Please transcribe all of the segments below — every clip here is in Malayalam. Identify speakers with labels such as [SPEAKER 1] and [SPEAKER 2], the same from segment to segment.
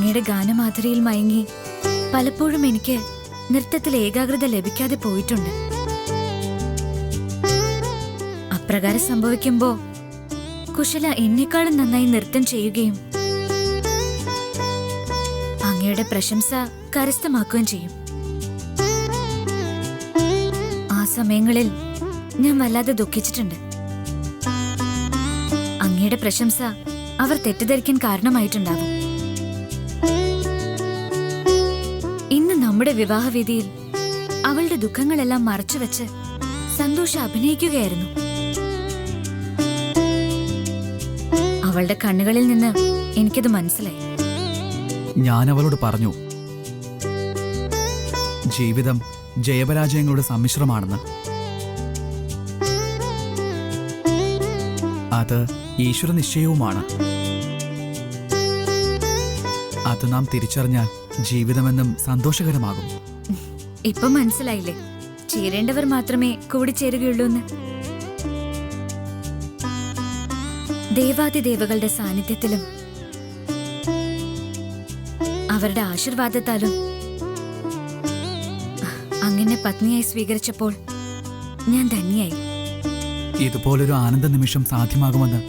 [SPEAKER 1] അങ്ങയുടെ ഗാനമാധുരിയിൽ മയങ്ങി പലപ്പോഴും എനിക്ക് നൃത്തത്തിൽ ഏകാഗ്രത ലഭിക്കാതെ പോയിട്ടുണ്ട്. അപ്രകാരം സംഭവിക്കുമ്പോ കുശല എന്നെക്കാളും നന്നായി നൃത്തം ചെയ്യുകയും അങ്ങയുടെ പ്രശംസ കരസ്ഥമാക്കുകയും ചെയ്യും. ആ സമയങ്ങളിൽ ഞാൻ വല്ലാതെ ദുഃഖിച്ചിട്ടുണ്ട്. അങ്ങയുടെ പ്രശംസ അവർ തെറ്റിദ്ധരിക്കാൻ കാരണമായിട്ടുണ്ടാവും. ഇന്ന് നമ്മുടെ വിവാഹവേദിയിൽ അവളുടെ ദുഃഖങ്ങളെല്ലാം മറച്ചുവെച്ച് സന്തോഷം അഭിനയിക്കുകയായിരുന്നു. അവളുടെ കണ്ണുകളിൽ നിന്ന് എനിക്കത് മനസ്സിലായി.
[SPEAKER 2] ഞാൻ അവളോട് പറഞ്ഞു, ജീവിതം ജയപരാജയങ്ങളുടെ സമ്മിശ്രമാണെന്ന്. അത് ഈശ്വര നിശ്ചയവുമാണ്. അത് നാം തിരിച്ചറിഞ്ഞാൽ ജീവിതമെന്നും സന്തോഷകരമാകും.
[SPEAKER 1] ഇപ്പൊ മനസ്സിലായില്ലേ, ചേരേണ്ടവർ മാത്രമേ കൂടിച്ചേരുകയുള്ളൂ എന്ന്. ദേവാതിദേവകളുടെ സാന്നിധ്യത്തിലും അവരുടെ ആശീർവാദത്താലും അങ്ങനെ പത്നിയായി സ്വീകരിച്ചപ്പോൾ ഞാൻ ധന്യയായി.
[SPEAKER 2] ഇതുപോലൊരു ആനന്ദ നിമിഷം സാധ്യമാകുമെന്ന്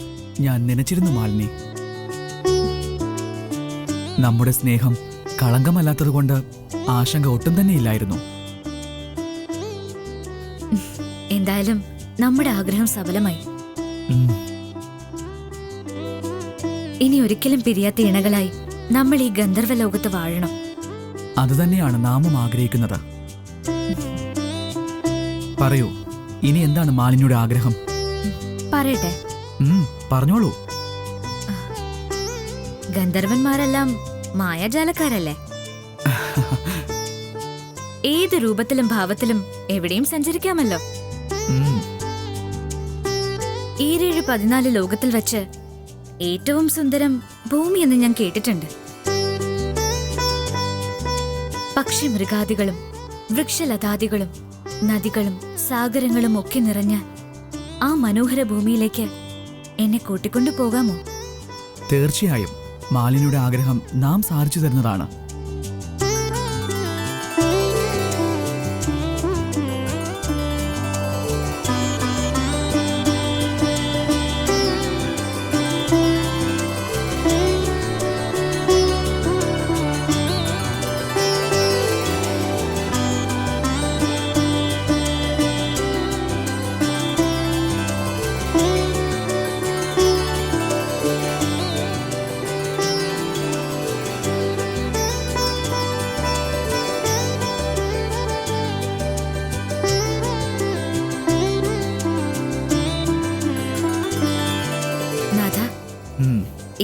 [SPEAKER 2] ഞാൻ നനച്ചിരുന്നു മാലിനി. നമ്മുടെ സ്നേഹം കളങ്കമല്ലാത്തതുകൊണ്ട് ആശങ്ക ഒട്ടും തന്നെ ഇല്ലായിരുന്നു.
[SPEAKER 1] എന്തായാലും നമ്മുടെ ആഗ്രഹം സഫലമായി. ഇനി ഒരിക്കലും പിരിയാത്ത ഇണകളായി നമ്മൾ ഈ ഗന്ധർവ ലോകത്ത് വാഴണം.
[SPEAKER 2] അതുതന്നെയാണ് നാമും ആഗ്രഹിക്കുന്നത്. പറയൂ, ഇനി എന്താണ് മാലിനിയുടെ ആഗ്രഹം?
[SPEAKER 1] പറയട്ടെ.
[SPEAKER 2] പറഞ്ഞോളൂ.
[SPEAKER 1] ഗന്ധർവന്മാരെല്ലാം മായാജാലക്കാരല്ലേ? ഏത് രൂപത്തിലും ഭാവത്തിലും എവിടെയും സഞ്ചരിക്കാമല്ലോ. 14 ലോകത്തിൽ വെച്ച് ഏറ്റവും സുന്ദരം ഭൂമി എന്ന് ഞാൻ കേട്ടിട്ടുണ്ട്. പക്ഷി മൃഗാദികളും വൃക്ഷലതാദികളും നദികളും സാഗരങ്ങളും ഒക്കെ നിറഞ്ഞ ആ മനോഹര ഭൂമിയിലേക്ക് എന്നെ കൂട്ടിക്കൊണ്ടു പോകാമോ?
[SPEAKER 2] തീർച്ചയായും മാലിനിയുടെ ആഗ്രഹം നാം സാധിച്ചു തരുന്നതാണ്.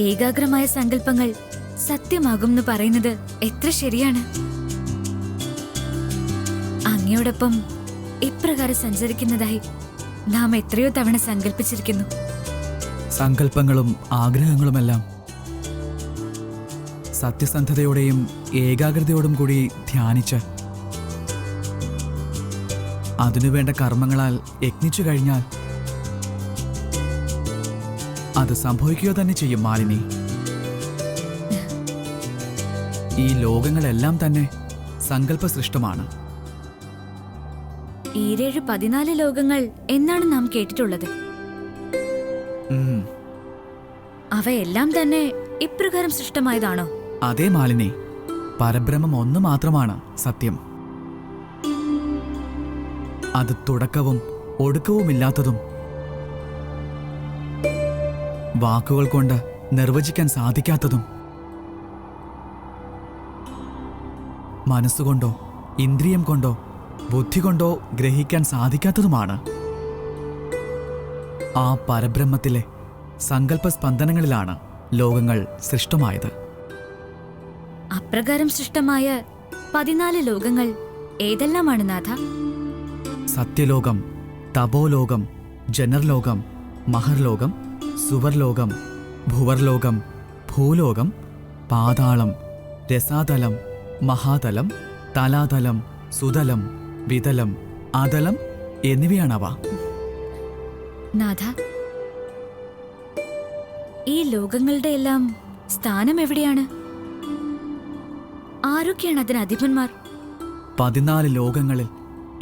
[SPEAKER 1] ഏകാഗ്രമായ സങ്കല്പങ്ങൾ സത്യമാകും എന്ന് പറയുന്നത് എത്ര ശരിയാണ്. അങ്ങയോടൊപ്പം ഇപ്രകാരം സഞ്ചരിക്കുന്നതായി നാം എത്രയോ തവണ സങ്കല്പിച്ചിരിക്കുന്നു.
[SPEAKER 2] സങ്കല്പങ്ങളും ആഗ്രഹങ്ങളുമെല്ലാം സത്യസന്ധതയോടെയും ഏകാഗ്രതയോടും കൂടി ധ്യാനിച്ച് അതിനുവേണ്ട കർമ്മങ്ങളാൽ യജ്ഞിച്ചു കഴിഞ്ഞാൽ അത് സംഭവിക്കുക തന്നെ ചെയ്യും മാലിനി. ഈ ലോകങ്ങളെല്ലാം തന്നെ സങ്കല്പ സൃഷ്ടമാണ്.
[SPEAKER 1] 14 ലോകങ്ങൾ എന്നാണ് നാം കേട്ടിട്ടുള്ളത്. അവയെല്ലാം തന്നെ ഇപ്രകാരം സൃഷ്ടമായതാണോ?
[SPEAKER 2] അതേ മാലിനി, പരബ്രഹ്മം ഒന്ന് മാത്രമാണ് സത്യം. അത് തുടക്കവും ഒടുക്കവുമില്ലാത്തതും വാക്കുകൾ കൊണ്ട് നിർവചിക്കാൻ സാധിക്കാത്തതും മനസ്സുകൊണ്ടോ ഇന്ദ്രിയം കൊണ്ടോ ബുദ്ധി കൊണ്ടോ ഗ്രഹിക്കാൻ സാധിക്കാത്തതുമാണ്. ആ പരബ്രഹ്മത്തിലെ സങ്കല്പ സ്പന്ദനങ്ങളിലാണ് ലോകങ്ങൾ സൃഷ്ടമായത്.
[SPEAKER 1] അപ്രകാരം സൃഷ്ടമായ 14 ലോകങ്ങൾ ഏതെല്ലാമാണ് നാഥ?
[SPEAKER 2] സത്യലോകം, തപോലോകം, ജനർലോകം, മഹർലോകം, സുവർലോകം, ഭുവർലോകം, ഭൂലോകം, പാതാളം, രസാതലം, മഹാതലം, തലാതലം, സുതലം, വിതലം, അതലം എന്നിവയാണവ.
[SPEAKER 1] നാഥ, ഈ ലോകങ്ങളുടെ എല്ലാം സ്ഥാനം എവിടെയാണ്? ആരൊക്കെയാണ് അതിന് അധിപന്മാർ?
[SPEAKER 2] 14 ലോകങ്ങളിൽ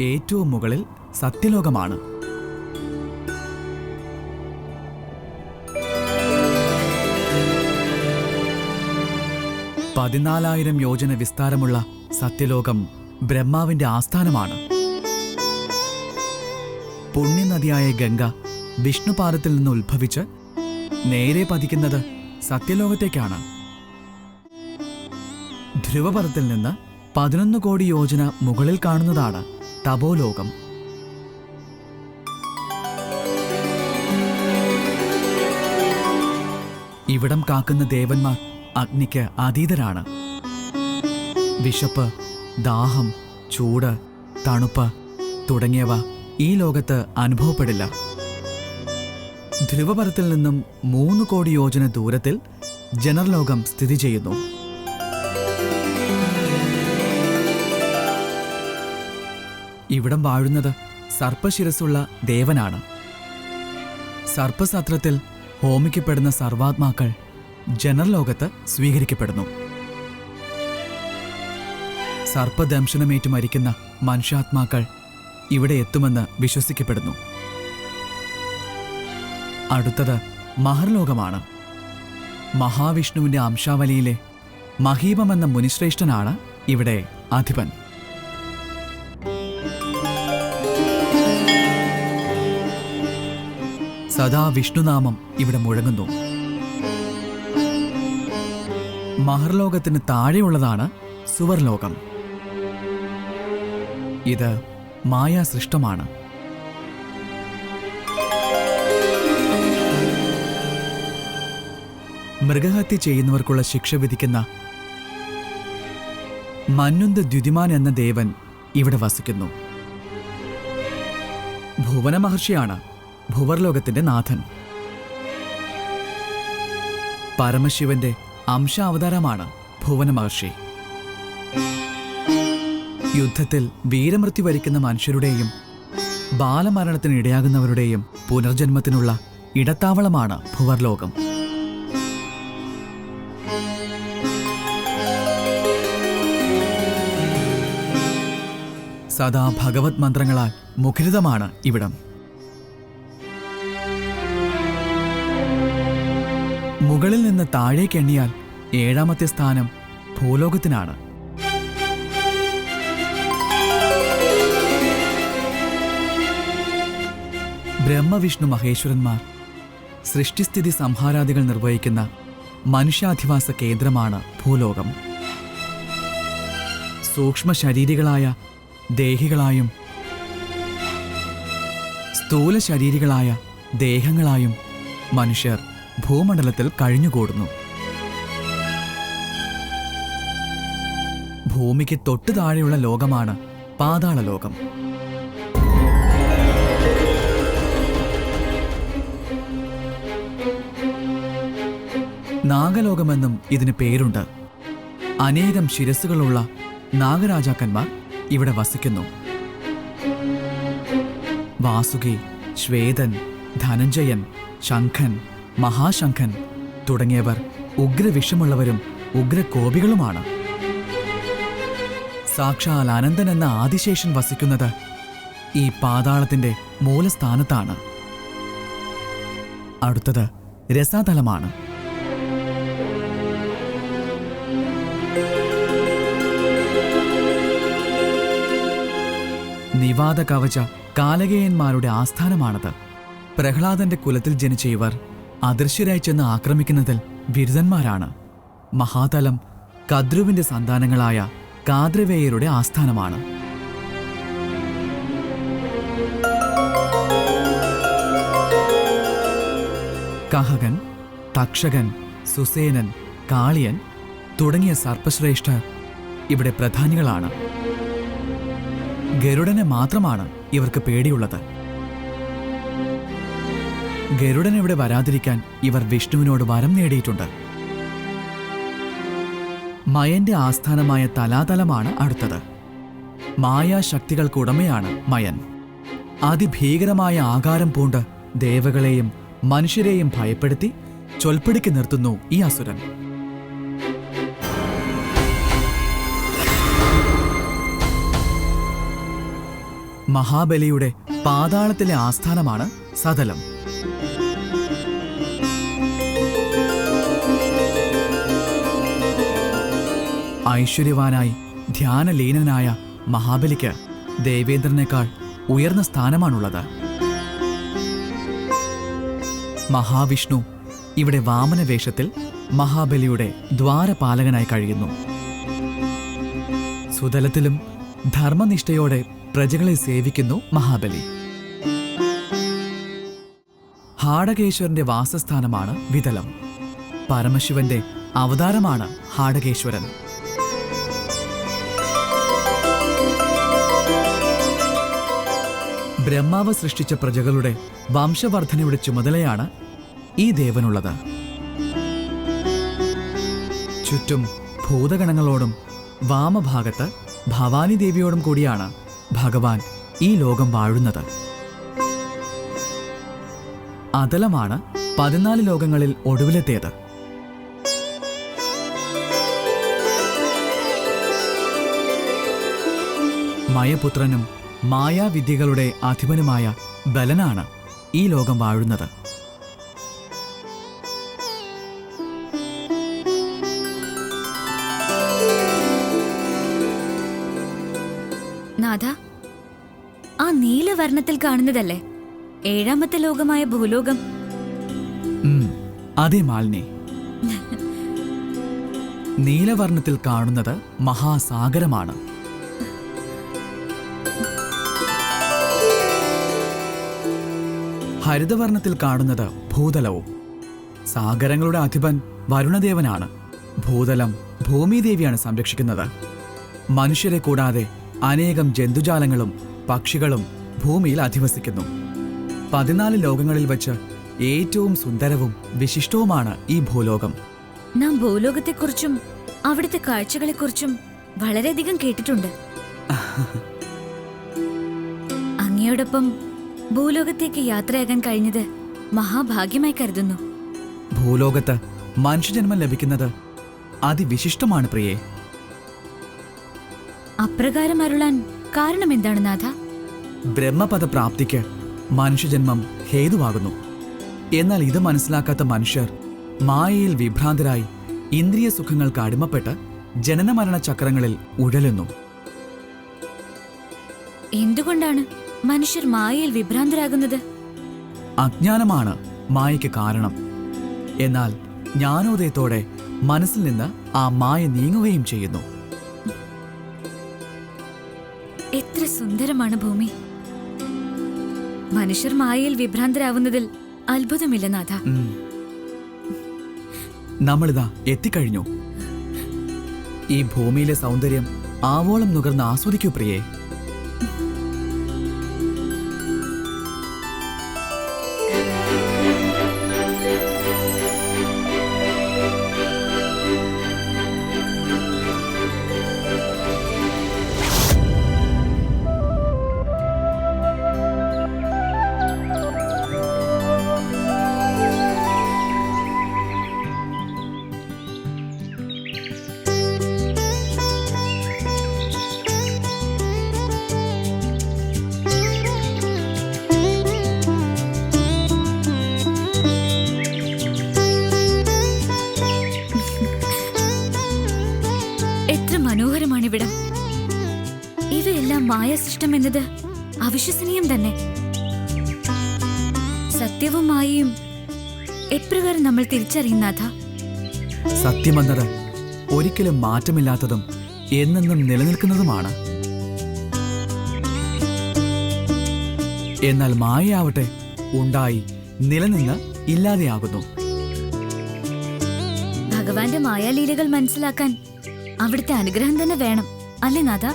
[SPEAKER 2] ഏറ്റവും മുകളിൽ സത്യലോകമാണ്. പതിനാലായിരം യോജന വിസ്താരമുള്ള സത്യലോകം ബ്രഹ്മാവിന്റെ ആസ്ഥാനമാണ്. പുണ്യനദിയായ ഗംഗ വിഷ്ണുപാദത്തിൽ നിന്ന് ഉത്ഭവിച്ച് നേരെ പതിക്കുന്നത് സത്യലോകത്തേക്കാണ്. ധ്രുവപഥത്തിൽ നിന്ന് 11 കോടി യോജന മുകളിൽ കാണുന്നതാണ് തപോലോകം. ഇവിടം കാക്കുന്ന ദേവന്മാർ അഗ്നിക്ക് അതീതരാണ്. വിശപ്പ്, ദാഹം, ചൂട്, തണുപ്പ് തുടങ്ങിയവ ഈ ലോകത്ത് അനുഭവപ്പെടില്ല. ധ്രുവപഥത്തിൽ നിന്നും 3 കോടി യോജന ദൂരത്തിൽ ജനർലോകം സ്ഥിതി ചെയ്യുന്നു. ഇവിടം വാഴുന്നത് സർപ്പശിരസ്സുള്ള ദേവനാണ്. സർപ്പസത്രത്തിൽ ഹോമിക്കപ്പെടുന്ന സർവാത്മാക്കൾ ജനർലോകത്ത് സ്വീകരിക്കപ്പെടുന്നു. സർപ്പദംശനമേറ്റു മരിക്കുന്ന മനുഷ്യാത്മാക്കൾ ഇവിടെ എത്തുമെന്ന് വിശ്വസിക്കപ്പെടുന്നു. അടുത്തത് മഹർലോകമാണ്. മഹാവിഷ്ണുവിന്റെ അംശാവലിയിലെ മഹീപം എന്ന മുനിശ്രേഷ്ഠനാണ് ഇവിടെ അധിപൻ. സദാ വിഷ്ണുനാമം ഇവിടെ മുഴങ്ങുന്നു. മഹർലോകത്തിന് താഴെയുള്ളതാണ് സുവർലോകം. ഇത് മായാസൃഷ്ടമാണ്. മൃഗഹത്യ ചെയ്യുന്നവർക്കുള്ള ശിക്ഷ വിധിക്കുന്ന മന്നുന്ത് ദ്യുതിമാൻ എന്ന ദേവൻ ഇവിടെ വസിക്കുന്നു. ഭുവന മഹർഷിയാണ് ഭുവർലോകത്തിന്റെ നാഥൻ. പരമശിവന്റെ അംശാവതാരമാണ് ഭുവന മഹർഷി. യുദ്ധത്തിൽ വീരമൃത്യു വരിക്കുന്ന മനുഷ്യരുടെയും ബാലമരണത്തിന് ഇടയാകുന്നവരുടെയും പുനർജന്മത്തിനുള്ള ഇടത്താവളമാണ് ഭുവർലോകം. സദാ ഭഗവത് മന്ത്രങ്ങളാൽ മുഖരിതമാണ് ഇവിടം. മുകളിൽ നിന്ന് താഴേക്കെണ്ണിയാൽ 7ാമത്തെ സ്ഥാനം ഭൂലോകത്തിനാണ്. ബ്രഹ്മവിഷ്ണു മഹേശ്വരന്മാർ സൃഷ്ടിസ്ഥിതി സംഹാരാദികൾ നിർവഹിക്കുന്ന മനുഷ്യാധിവാസ കേന്ദ്രമാണ് ഭൂലോകം. സൂക്ഷ്മ ശരീരികളായ ദേഹികളായും സ്ഥൂല ശരീരികളായ ദേഹങ്ങളായും മനുഷ്യർ ഭൂമണ്ഡലത്തിൽ കഴിഞ്ഞുകൂടുന്നു. ഭൂമിക്ക് തൊട്ടു താഴെയുള്ള ലോകമാണ് പാതാളലോകം. നാഗലോകമെന്നും ഇതിന് പേരുണ്ട്. അനേകം ശിരസ്സുകളുള്ള നാഗരാജാക്കന്മാർ ഇവിടെ വസിക്കുന്നു. വാസുകി, ശ്വേതൻ, ധനഞ്ജയൻ, ശംഖൻ, മഹാശംഖൻ തുടങ്ങിയവർ ഉഗ്രവിഷമുള്ളവരും ഉഗ്രകോപികളുമാണ്. സാക്ഷാൽ അനന്തൻ എന്ന ആദിശേഷൻ വസിക്കുന്നത് ഈ പാതാളത്തിന്റെ മൂലസ്ഥാനത്താണ്. അടുത്തത് രസാതലമാണ്. നിവാത കവച കാലകേയന്മാരുടെ ആസ്ഥാനമാണത്. പ്രഹ്ലാദന്റെ കുലത്തിൽ ജനിച്ച ഇവർ അദൃശ്യരായി ചെന്ന് ആക്രമിക്കുന്നതിൽ ബിരുദന്മാരാണ്. മഹാതലം കദ്രുവിന്റെ സന്താനങ്ങളായ കാദ്രവേയരുടെ ആസ്ഥാനമാണ്. കഹകൻ, തക്ഷകൻ, സുസേനൻ, കാളിയൻ തുടങ്ങിയ സർപ്പശ്രേഷ്ഠർ ഇവിടെ പ്രധാനികളാണ്. ഗരുഡനെ മാത്രമാണ് ഇവർക്ക് പേടിയുള്ളത്. ഗരുഡൻ ഇവിടെ വരാതിരിക്കാൻ ഇവർ വിഷ്ണുവിനോട് വരം നേടിയിട്ടുണ്ട്. മയന്റെ ആസ്ഥാനമായ തലാതലമാണ് അടുത്തത്. മായാശക്തികൾക്കുടമയാണ് മയൻ. അതിഭീകരമായ ആകാരം പൂണ്ട് ദേവകളെയും മനുഷ്യരെയും ഭയപ്പെടുത്തി ചൊൽപ്പിടിക്ക് നിർത്തുന്നു ഈ അസുരൻ. മഹാബലിയുടെ പാതാളത്തിലെ ആസ്ഥാനമാണ് സതലം. ഐശ്വര്യവാനായി ധ്യാനലീനനായ മഹാബലിക്ക് ദേവേന്ദ്രനേക്കാൾ ഉയർന്ന സ്ഥാനമാണുള്ളത്. മഹാവിഷ്ണു ഇവിടെ വാമന വേഷത്തിൽ മഹാബലിയുടെ ദ്വാരപാലകനായി കഴിയുന്നു. സുതലത്തിലും ധർമ്മനിഷ്ഠയോടെ പ്രജകളെ സേവിക്കുന്നു മഹാബലി. ഹാടകേശ്വരന്റെ വാസസ്ഥാനമാണ് വിതലം. പരമശിവന്റെ അവതാരമാണ് ഹാടകേശ്വരൻ. ബ്രഹ്മാവ് സൃഷ്ടിച്ച പ്രജകളുടെ വംശവർദ്ധനയുടെ ചുമതലയാണ് ഈ ദേവനുള്ളത്. ചുറ്റും ഭൂതഗണങ്ങളോടും വാമഭാഗത്ത് ഭവാനി ദേവിയോടും കൂടിയാണ് ഭഗവാൻ ഈ ലോകം വാഴുന്നത്. അതലമാണ് 14 ലോകങ്ങളിൽ ഒടുവിലെത്തിയത്. മയപുത്രനും മായാവിദ്യകളുടെ അധിപനുമായ ബലനാണ് ഈ ലോകം വാഴുന്നത്.
[SPEAKER 1] നാഥ, ആ നീലവർണ്ണത്തിൽ കാണുന്നതല്ലേ 7ാമത്തെ ലോകമായ ഭൂലോകം?
[SPEAKER 2] അതേ മാലിനി. നീലവർണ്ണത്തിൽ കാണുന്നത് മഹാസാഗരമാണ്. ഹരിതവർണ്ണത്തിൽ കാണുന്നത് ഭൂതലവും. സാഗരങ്ങളുടെ അധിപൻ വരുണദേവനാണ്. ഭൂതലം ഭൂമിദേവിയാണ് സംരക്ഷിക്കുന്നത്. മനുഷ്യരെ കൂടാതെ അനേകം ജന്തുജാലങ്ങളും പക്ഷികളും ഭൂമിയിൽ അധിവസിക്കുന്നു. 14 ലോകങ്ങളിൽ വച്ച് ഏറ്റവും സുന്ദരവും വിശിഷ്ടവുമാണ് ഈ ഭൂലോകം.
[SPEAKER 1] നാം ഭൂലോകത്തെക്കുറിച്ചും അവിടുത്തെ കാഴ്ചകളെക്കുറിച്ചും വളരെയധികം കേട്ടിട്ടുണ്ട്. അങ്ങയോടൊപ്പം ഭൂലോകത്തേക്ക് യാത്രയാകാൻ കഴിഞ്ഞത് മഹാഭാഗ്യമായി കരുതുന്നു.
[SPEAKER 2] ഭൂലോകത്ത് മനുഷ്യജന്മം ലഭിക്കുന്നത് അതിവിശിഷ്ടമാണ് പ്രിയേ.
[SPEAKER 1] അപ്രകാരം അരുളാൻ കാരണം എന്താണ് നാഥ?
[SPEAKER 2] ബ്രഹ്മപദ പ്രാപ്തിക്ക് മനുഷ്യജന്മം ഹേതുവാകുന്നു. എന്നാൽ ഇത് മനസ്സിലാക്കാത്ത മനുഷ്യർ മായയിൽ വിഭ്രാന്തരായി ഇന്ദ്രിയ സുഖങ്ങൾക്ക് അടിമപ്പെട്ട് ജനനമരണ ചക്രങ്ങളിൽ ഉഴലുന്നു.
[SPEAKER 1] എന്തുകൊണ്ടാണ് മനുഷ്യർ മായയിൽ വിഭ്രാന്തരാകുന്നത്?
[SPEAKER 2] അജ്ഞാനമാണ് മായയ്ക്ക് കാരണം. എന്നാൽ ജ്ഞാനോദയത്തോടെ മനസ്സിൽ നിന്ന് ആ മായ നീങ്ങുകയും ചെയ്യുന്നു.
[SPEAKER 1] എത്ര സുന്ദരമാണ് ഭൂമി! മനുഷ്യർ മായയിൽ വിഭ്രാന്തരാവുന്നതിൽ അത്ഭുതമില്ല നാഥ.
[SPEAKER 2] നമ്മളിതാ എത്തിക്കഴിഞ്ഞു. ഈ ഭൂമിയിലെ സൗന്ദര്യം ആവോളം നുകർന്ന് ആസ്വദിക്കൂ പ്രിയേ.
[SPEAKER 1] മനോഹരമാണിവിടം. ഇവയെല്ലാം മായാസൃഷ്ടം എന്നത് അവിശ്വസനീയം തന്നെ. സത്യവും മായയും എപ്രകാരം നമ്മൾ തിരിച്ചറിയുന്നാഥ?
[SPEAKER 2] സത്യമെന്നത് ഒരിക്കലും മാറ്റമില്ലാത്തതും എന്നെന്നും നിലനിൽക്കുന്നതുമാണ്. എന്നാൽ മായയാവട്ടെ ഉണ്ടായി നിലനിന്ന് ഇല്ലാതെയാകുന്നു.
[SPEAKER 1] ഭഗവാന്റെ മായാലീലകൾ മനസ്സിലാക്കാൻ അവിടുത്തെ അനുഗ്രഹം തന്നെ വേണം, അല്ലേ നാഥ?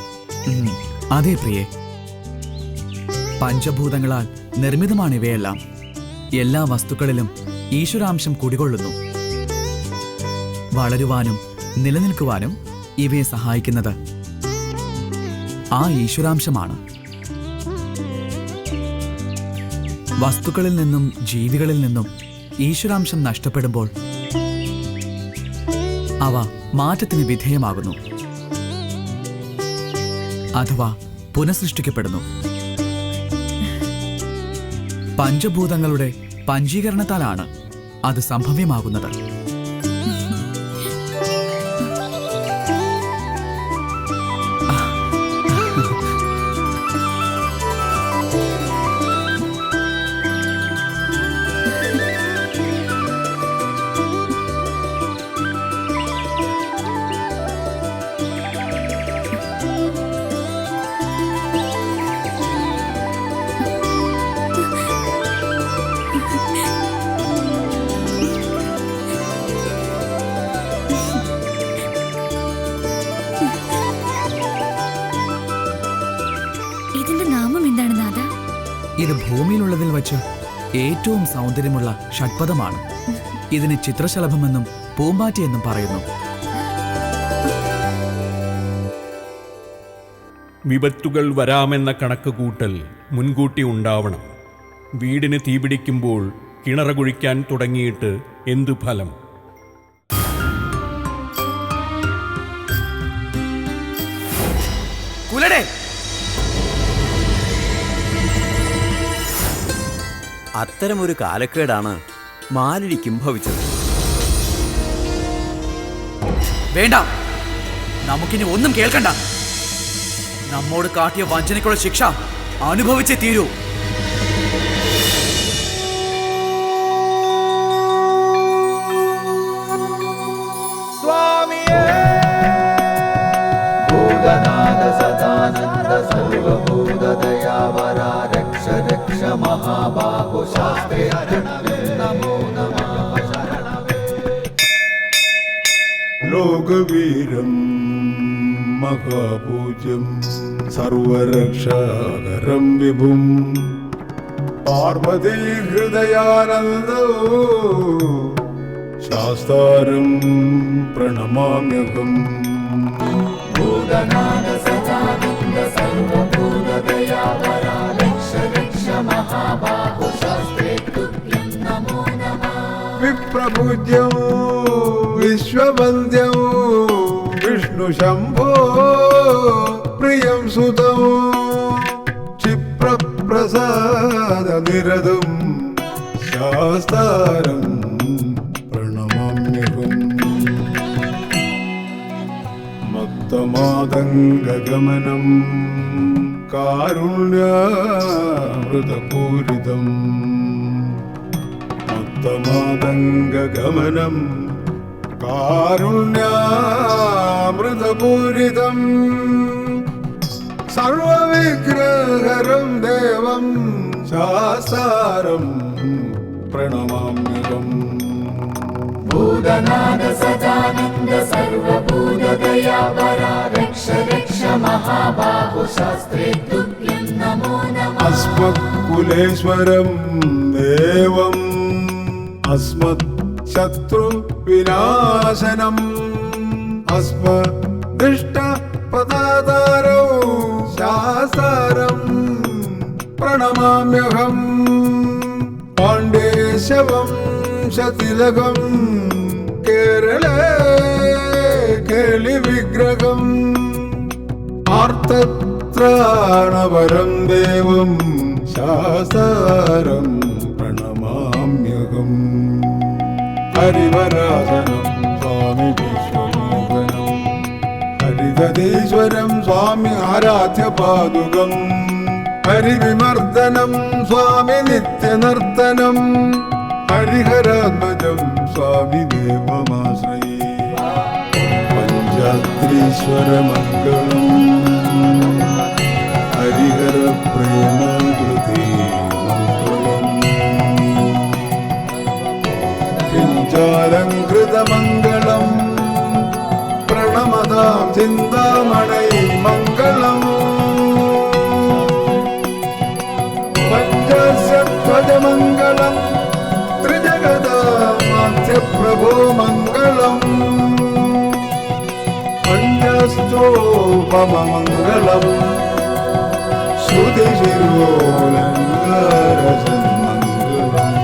[SPEAKER 2] അതെ പ്രിയേ. പഞ്ചഭൂതങ്ങളാൽ നിർമ്മിതമാണ് ഇവയെല്ലാം. എല്ലാ വസ്തുക്കളിലും ഈശ്വരാംശം കുടികൊള്ളുന്നു. വളരുവാനും നിലനിൽക്കുവാനും ഇവയെ സഹായിക്കുന്നത് ആ ഈശ്വരാംശമാണ്. വസ്തുക്കളിൽ നിന്നും ജീവികളിൽ നിന്നും ഈശ്വരാംശം നഷ്ടപ്പെടുമ്പോൾ അവ മാറ്റത്തിന് വിധേയമാകുന്നു അഥവാ പുനഃസൃഷ്ടിക്കപ്പെടുന്നു. പഞ്ചഭൂതങ്ങളുടെ പഞ്ചീകരണത്താലാണ് അത് സംഭവ്യമാകുന്നത്.
[SPEAKER 1] ഇതിന്റെ നാമം എന്താണ് നാഥ?
[SPEAKER 2] ഇത് ഭൂമിയിലുള്ളതിൽ വച്ച് ഏറ്റവും സൗന്ദര്യമുള്ള ഷഡ്പദമാണ്. ഇതിന് ചിത്രശലഭമെന്നും പൂമ്പാറ്റി എന്നും പറയുന്നു.
[SPEAKER 3] വിപത്തുകൾ വരാമെന്ന കണക്ക് കൂട്ടൽ മുൻകൂട്ടി ഉണ്ടാവണം. വീടിന് തീപിടിക്കുമ്പോൾ കിണറ കുഴിക്കാൻ തുടങ്ങിയിട്ട് എന്തു ഫലം?
[SPEAKER 2] കുലടേ,
[SPEAKER 4] അത്തരമൊരു കാലക്കേടാണ് മാലിനിക്കും ഭവിച്ചത്.
[SPEAKER 2] വേണ്ട, നമുക്കിനി ഒന്നും കേൾക്കണ്ട. നമ്മോട് കാട്ടിയ വഞ്ചനയ്ക്കുള്ള ശിക്ഷ അനുഭവിച്ചേ തീരൂ.
[SPEAKER 5] ലോകവീരം മഹാപൂജ്യം സർവരക്ഷാകരം വിഭും പാർവതി ഹൃദയാനന്ദോ ശാസ്താരം പ്രണമാമ്യഹം. വിപ്രപൂജ്യം വിശ്വവന്ദ്യം വിഷ്ണു ശംഭോ പ്രിയം സുതം ക്ഷിപ്രപ്രസാദ നിരതം ശാസ്താരം പ്രണമാമ്യഹം. മത്തമാതംഗഗമനം കാരുണ്യാമൃതപൂരിതം മത്തമാതംഗഗമനം കാരുണ്യാമൃതപൂരിതം സർവവിഗ്രഹരം ദേവം ശാസ്താരം പ്രണമാമ്യഹം.
[SPEAKER 6] ഭൂതനാഥ സദാനന്ദ സർവഭൂതദയാവര രക്ഷ രക്ഷ മഹാബാഹു ശാസ്ത്രേ തുഭ്യം നമോ നമഃ.
[SPEAKER 5] അസ്മത്കുലേശ്വരം ദേവം അസ്മത് ശത്രു വിനാശനം അസ്മദിഷ്ട പദാതാരോ ശാസ്താരം പ്രണമാമ്യഹം. പാണ്ഡേശവം ശതിലകം കേരളേ കേളി വിഗ്രഹം ആർത്തത്രാണവരം ദേവം ശാസ്താരം പ്രണമാമ്യഹം. ഹരിവരാസനം സ്വാമി വിശ്വമോഹനം ഹരിതീശ്വരം സ്വാമി ആരാധ്യ പാദുകം ഹരിവിമർദ്ദനം സ്വാമി നിത്യനർത്തനം ഹരിഹരാത്മജം സ്വാമി ദേവമാശ്രയേ. പഞ്ചാത്രീശ്വരമംഗളം ഹരിഹര പ്രേമാകൃതി മംഗളം പിഞ്ചാലങ്കൃതമംഗളം പ്രണമതാം ചിന്താമണൈ മംഗളം പഞ്ചസ്യധ്വജമംഗളം ത്രിജഗദാമാധ്യപ്രഭോ മംഗളം പഞ്ചസ്തോപമംഗളം ശ്രുതിശിരോലങ്കാരസന്മംഗളം.